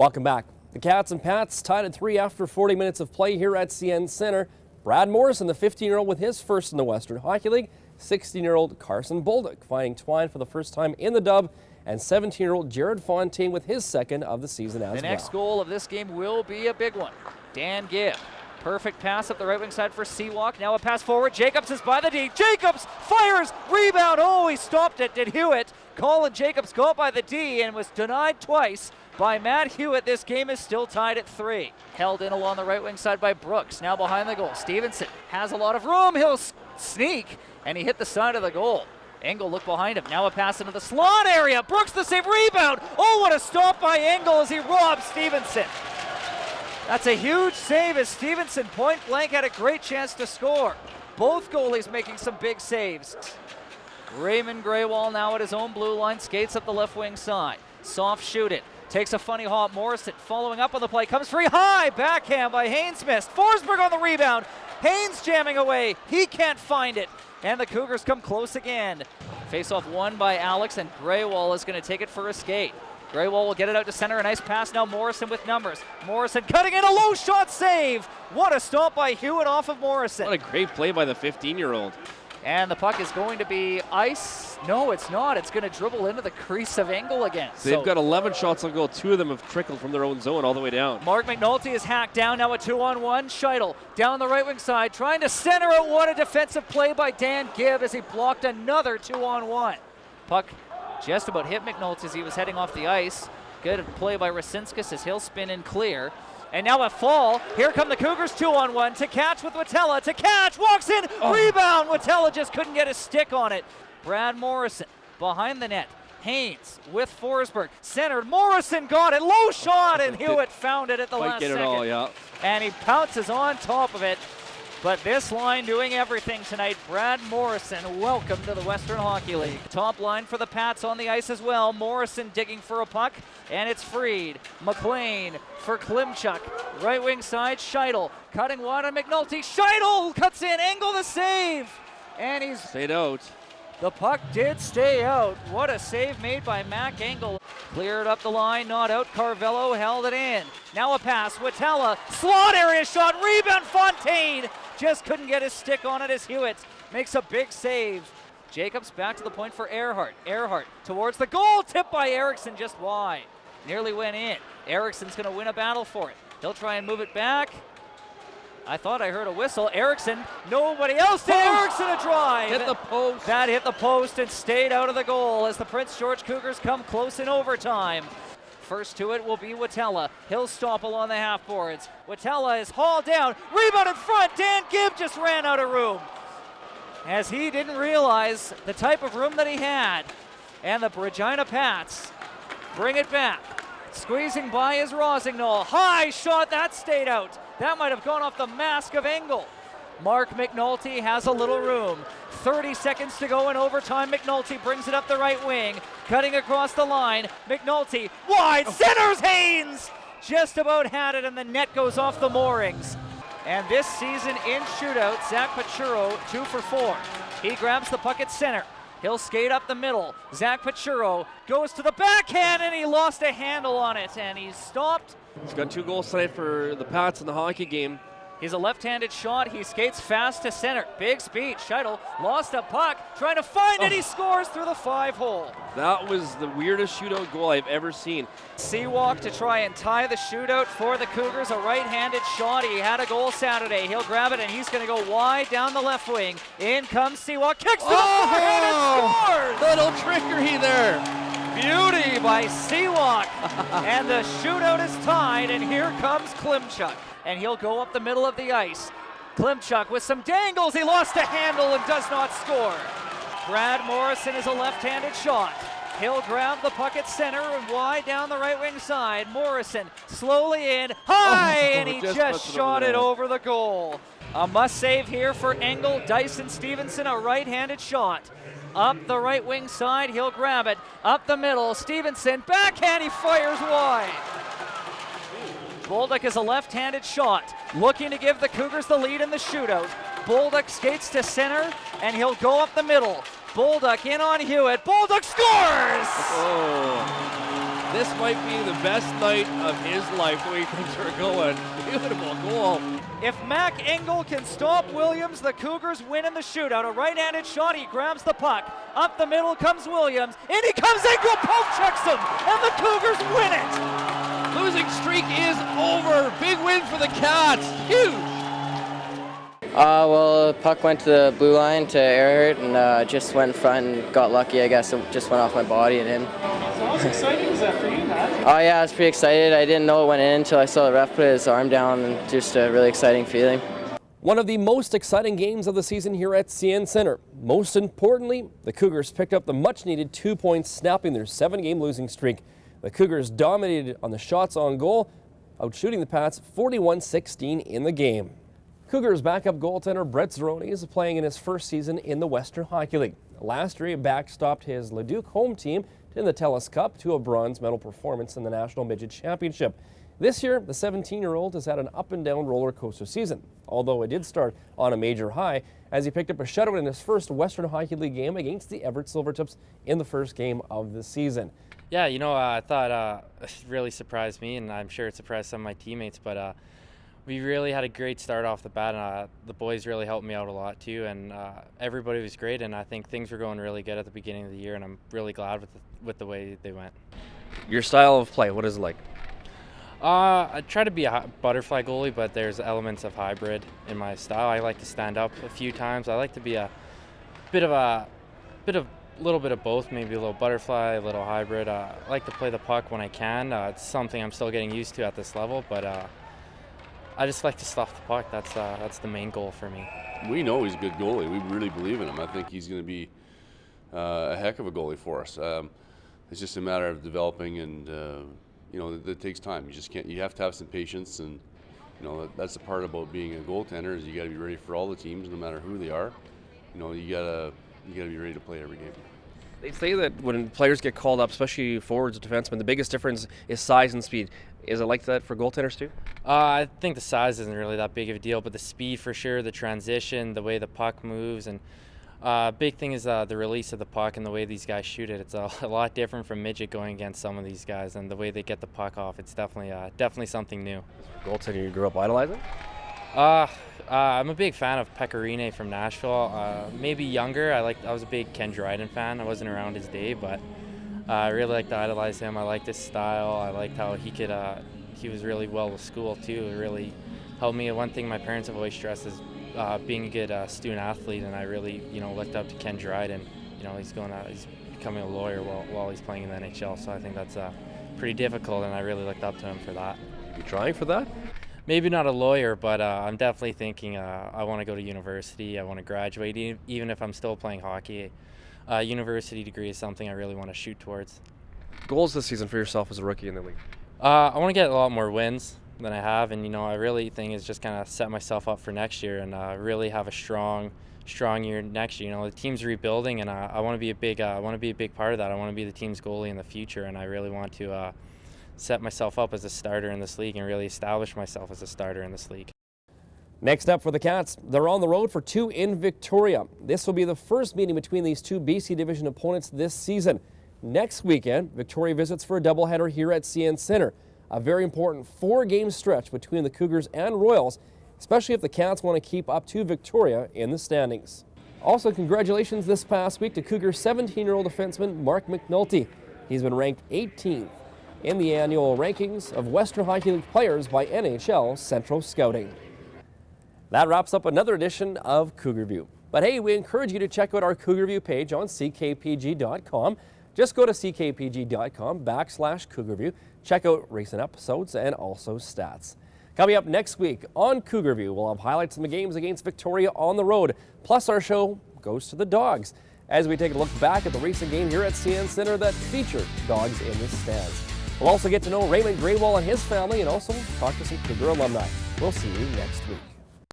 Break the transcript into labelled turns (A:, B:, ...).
A: Welcome back. The Cats and Pats tied at 3 after 40 minutes of play here at CN Centre. Brad Morrison, the 15-year-old, with his first in the Western Hockey League. 16-year-old Carson Bolduc finding twine for the first time in the dub. And 17-year-old Jared Fontaine with his second of the season as well.
B: The next goal of this game will be a big one. Dan Gibb. Perfect pass up the right wing side for Seawalk. Now a pass forward. Jacobs is by the D. Jacobs fires. Rebound. Oh, he stopped it. Did Hewitt. Colin Jacobs caught by the D and was denied twice by Matt Hewitt. This game is still tied at 3. Held in along the right wing side by Brooks. Now behind the goal. Stevenson has a lot of room. He'll sneak, and he hit the side of the goal. Engel looked behind him. Now a pass into the slot area. Brooks the save. Rebound. Oh, what a stop by Engel as he robs Stevenson. That's a huge save as Stevenson point blank had a great chance to score. Both goalies making some big saves. Raymond Graywall now at his own blue line, skates up the left wing side. Soft shoot it. Takes a funny hop. Morrison following up on the play. Comes free high. Backhand by Haynes missed. Forsberg on the rebound. Haynes jamming away. He can't find it. And the Cougars come close again. Face-off won by Alex, and Graywall is going to take it for a skate. Graywall will get it out to center. A nice pass now. Morrison with numbers. Morrison cutting in a low shot save. What a stop by Hewitt off of Morrison.
C: What a great play by the 15-year-old.
B: And the puck is going to be ice. No, it's not. It's going to dribble into the crease of Engel again.
C: They've got 11 shots on goal. 2 of them have trickled from their own zone all the way down.
B: Mark McNulty is hacked down. Now a 2-on-1. Scheidel down the right wing side, trying to center it. What a defensive play by Dan Gibb as he blocked another 2-on-1. Puck just about hit McNulty as he was heading off the ice. Good play by Rasinskis as he'll spin in clear. And now a fall. Here come the Cougars 2-on-1 to catch with Watella. To catch, walks in, rebound. Watella just couldn't get a stick on it. Brad Morrison behind the net. Haynes with Forsberg. Centered. Morrison got it. Low shot, and Hewitt found it at the last second.
C: All, yeah.
B: And he pounces on top of it. But this line doing everything tonight. Brad Morrison, welcome to the Western Hockey League. Top line for the Pats on the ice as well. Morrison digging for a puck, and it's freed. McLean for Klimchuk. Right wing side, Scheidel. Cutting wide on McNulty. Scheidel cuts in. Engel the save. And he's
C: stayed out.
B: The puck did stay out. What a save made by Mac Engel. Cleared up the line, not out. Carvello held it in. Now a pass. Watella, slot area shot, rebound. Fontaine just couldn't get his stick on it as Hewitt makes a big save. Jacobs back to the point for Earhart. Earhart towards the goal, tipped by Eriksson just wide. Nearly went in. Eriksson's going to win a battle for it. He'll try and move it back. I thought I heard a whistle. Eriksson, nobody else did. Eriksson a drive.
C: Hit the post.
B: That hit the post and stayed out of the goal as the Prince George Cougars come close in overtime. First to it will be Watella. He'll stop along the half boards. Watella is hauled down. Rebound in front. Dan Gibb just ran out of room as he didn't realize the type of room that he had. And the Regina Pats bring it back. Squeezing by is Rosignol. High shot. That stayed out. That might have gone off the mask of Engel. Mark McNulty has a little room. 30 seconds to go in overtime. McNulty brings it up the right wing. Cutting across the line. McNulty wide. Centers Haynes. Just about had it, and the net goes off the moorings. And this season in shootout, Zach Pachuro 2 for 4. He grabs the puck at center. He'll skate up the middle. Zach Pachuro goes to the backhand, and he lost a handle on it, and he's stopped.
C: He's got 2 goals tonight for the Pats in the hockey game.
B: He's a left-handed shot. He skates fast to center. Big speed. Scheidel lost a puck, trying to find it. He scores through the 5-hole.
C: That was the weirdest shootout goal I've ever seen.
B: Seawalk to try and tie the shootout for the Cougars. A right-handed shot. He had a goal Saturday. He'll grab it, and he's going to go wide down the left wing. In comes Seawalk. Kicks to the forehand and scores!
C: Little trickery there.
B: Beauty by Seawalk. And the shootout is tied, and here comes Klimchuk. And he'll go up the middle of the ice. Klimchuk with some dangles. He lost a handle and does not score. Brad Morrison is a left-handed shot. He'll grab the puck at center and wide down the right wing side. Morrison slowly in, high, and he just shot it over the goal. A must-save here for Engel. Dyson Stevenson, a right-handed shot. Up the right wing side, he'll grab it. Up the middle, Stevenson, backhand, he fires wide. Bolduc is a left-handed shot, looking to give the Cougars the lead in the shootout. Bolduc skates to center, and he'll go up the middle. Bolduc in on Hewitt. Bolduc scores!
C: This might be the best night of his life, the way things are going. Beautiful goal.
B: If Mac Engel can stop Williams, the Cougars win in the shootout. A right-handed shot, he grabs the puck. Up the middle comes Williams. In he comes, Engel poke checks him, and the Cougars win it.
C: Losing streak is over. Big win for the Cats. Huge.
D: Well, the puck went to the blue line to Earhart and just went in front and got lucky, I guess. It just went off my body and in.
E: How exciting is that for you, Matt?
D: Oh yeah, I was pretty excited. I didn't know it went in until I saw the ref put his arm down, and just a really exciting feeling.
A: One of the most exciting games of the season here at CN Centre. Most importantly, the Cougars picked up the much-needed 2 points, snapping their 7-game losing streak. The Cougars dominated on the shots on goal, outshooting the Pats 41-16 in the game. Cougars backup goaltender Brett Zarowny is playing in his first season in the Western Hockey League. Last year, he backstopped his Leduc home team in the TELUS Cup to a bronze medal performance in the National Midget Championship. This year, the 17-year-old has had an up-and-down roller coaster season, although it did start on a major high as he picked up a shutout in his first Western Hockey League game against the Everett Silvertips in the first game of the season.
F: Yeah, you know, I thought it really surprised me, and I'm sure it surprised some of my teammates, but we really had a great start off the bat. The boys really helped me out a lot too, and everybody was great, and I think things were going really good at the beginning of the year, and I'm really glad with the way they went.
C: Your style of play, what is it like?
F: I try to be a butterfly goalie, but there's elements of hybrid in my style. I like to stand up a few times. I like to be a little bit of both, maybe a little butterfly, a little hybrid. I like to play the puck when I can. It's something I'm still getting used to at this level, but I just like to stuff the puck. That's the main goal for me.
G: We know he's a good goalie. We really believe in him. I think he's going to be a heck of a goalie for us. It's just a matter of developing, and you know, it takes time. You just can't. You have to have some patience, and you know that's the part about being a goaltender is you got to be ready for all the teams, no matter who they are. You know, you gotta be ready to play every game.
C: They say that when players get called up, especially forwards or defensemen, the biggest difference is size and speed. Is it like that for goaltenders too?
F: I think the size isn't really that big of a deal, but the speed for sure, the transition, the way the puck moves, and big thing is the release of the puck and the way these guys shoot it. It's a lot different from midget going against some of these guys, and the way they get the puck off. It's definitely something new.
C: Goaltender you grew up idolizing?
F: I'm a big fan of Pecorine from Nashville. Maybe younger. I was a big Ken Dryden fan. I wasn't around his day, but I really liked to idolize him. I liked his style. I liked how he was really well with school too. It really helped me. One thing my parents have always stressed is being a good student athlete, and I really looked up to Ken Dryden. He's becoming a lawyer while he's playing in the NHL, so I think that's pretty difficult, and I really looked up to him for that.
C: You trying for that?
F: Maybe not a lawyer, but I'm definitely thinking I want to go to university. I want to graduate, even if I'm still playing hockey. University degree is something I really want to shoot towards.
C: Goals this season for yourself as a rookie in the league?
F: I want to get a lot more wins than I have, and I really think is just kind of set myself up for next year and really have a strong year next year. The team's rebuilding, and I want to be a big part of that. I want to be the team's goalie in the future, and I really want to set myself up as a starter in this league and really establish myself as a starter in this league.
A: Next up for the Cats, they're on the road for 2 in Victoria. This will be the first meeting between these 2 BC Division opponents this season. Next weekend, Victoria visits for a doubleheader here at CN Centre. A very important 4-game stretch between the Cougars and Royals, especially if the Cats want to keep up to Victoria in the standings. Also, congratulations this past week to Cougars 17-year-old defenseman Mark McNulty. He's been ranked 18th in the annual rankings of Western Hockey League players by NHL Central Scouting. That wraps up another edition of Cougar View. But hey, we encourage you to check out our Cougar View page on CKPG.com. Just go to ckpg.com/Cougar View. Check out recent episodes and also stats. Coming up next week on Cougar View, we'll have highlights from the games against Victoria on the road. Plus, our show goes to the Dogs as we take a look back at the recent game here at CN Centre that featured Dogs in the stands. We'll also get to know Raymond Graywall and his family and also talk to some Cougar alumni. We'll see you next week.